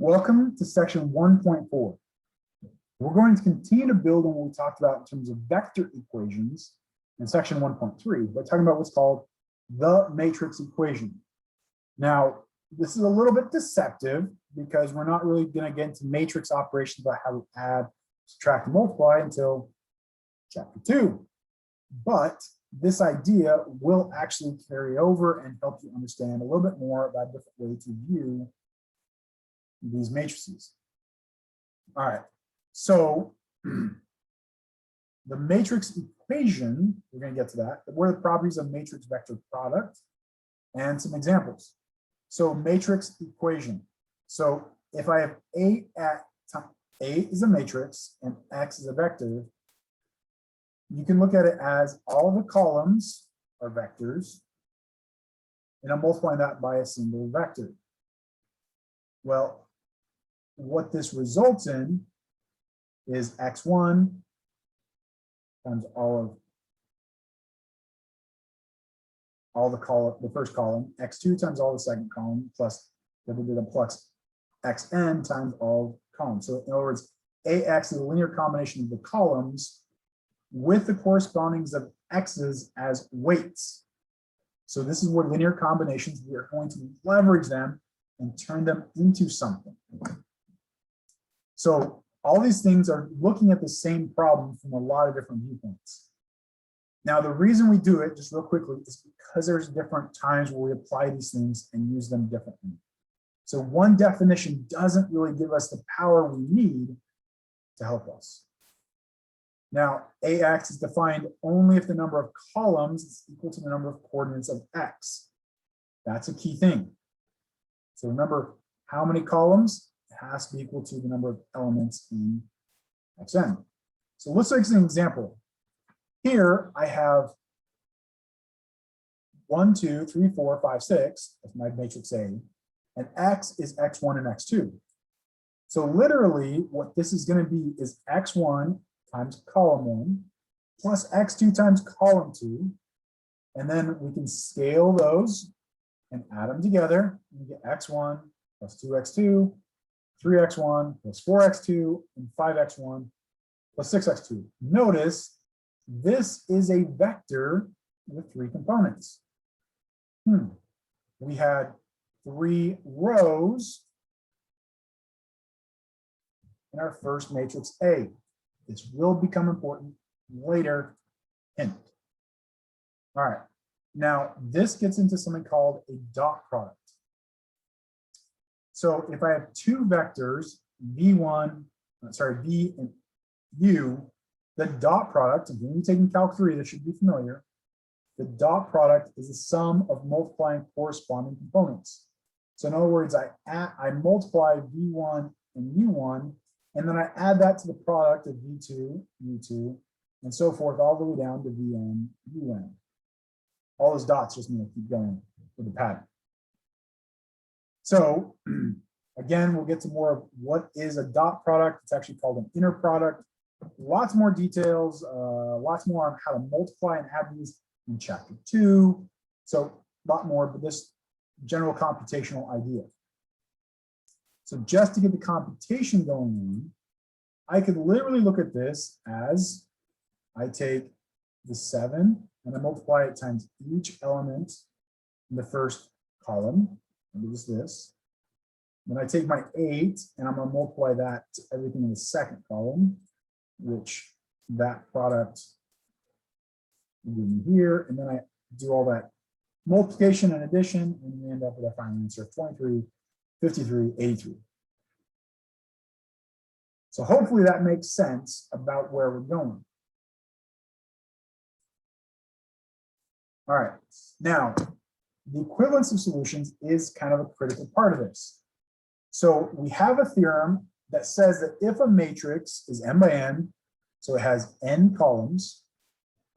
Welcome to section 1.4. We're going to continue to build on what we talked about in terms of vector equations in section 1.3 by talking about what's called the matrix equation. Now, this is a little bit deceptive because we're not really going to get into matrix operations about how to add, subtract, and multiply until chapter 2. But this idea will actually carry over and help you understand a little bit more about a different way to view these matrices. All right, so the matrix equation, we're going to get to that. What are the properties of matrix vector product and some examples? So matrix equation. So if I have A is a matrix and X is a vector, you can look at it as all the columns are vectors, and I'm multiplying that by a single vector. Well, what this results in is x1 times all the first column, x2 times all the second column, plus xn times all columns. So in other words, ax is a linear combination of the columns with the correspondings of x's as weights. So this is where linear combinations, we are going to leverage them and turn them into something. So all these things are looking at the same problem from a lot of different viewpoints. Now, the reason we do it, just real quickly, is because there's different times where we apply these things and use them differently. So one definition doesn't really give us the power we need to help us. Now, AX is defined only if the number of columns is equal to the number of coordinates of X. That's a key thing. So remember, how many columns? It has to be equal to the number of elements in Xn. So let's take an example. Here I have 1, 2, 3, 4, 5, 6, that's my matrix A, and X is X1 and X2. So literally what this is going to be is X1 times column 1 plus X2 times column 2, and then we can scale those and add them together, and you get x1 plus 2x2, 3x1 plus 4x2, and 5x1 plus 6x2. Notice this is a vector with 3 components. We had 3 rows in our first matrix A. This will become important later, hint. All right. Now, this gets into something called a dot product. So if I have 2 vectors, V and U, the dot product, and when you're taking Calc 3, this should be familiar, the dot product is the sum of multiplying corresponding components. So in other words, I multiply V1 and U1, and then I add that to the product of V2, U2, and so forth, all the way down to Vn, Un. All those dots just need to keep going with the pattern. So again, we'll get to more of what is a dot product. It's actually called an inner product. Lots more details, lots more on how to multiply and add these in chapter 2. So a lot more, but this general computational idea. So just to get the computation going on, I could literally look at this as I take the 7 and I multiply it times each element in the first column, and it was this. Then I take my 8 and I'm going to multiply that to everything in the second column, which that product will give me here. And then I do all that multiplication and addition, and we end up with a final answer of 23, 53, 83. So hopefully that makes sense about where we're going. All right, now the equivalence of solutions is kind of a critical part of this. So we have a theorem that says that if a matrix is n by n, so it has n columns,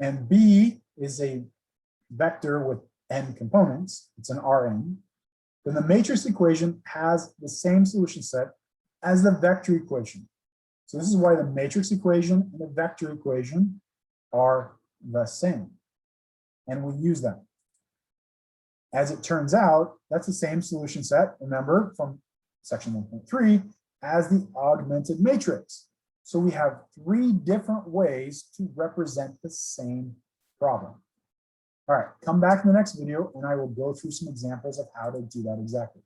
and B is a vector with n components, it's an Rn, then the matrix equation has the same solution set as the vector equation. So this is why the matrix equation and the vector equation are the same. And we use them. As it turns out, that's the same solution set, remember, from section 1.3 as the augmented matrix. So we have 3 different ways to represent the same problem. All right, come back in the next video and I will go through some examples of how to do that exactly.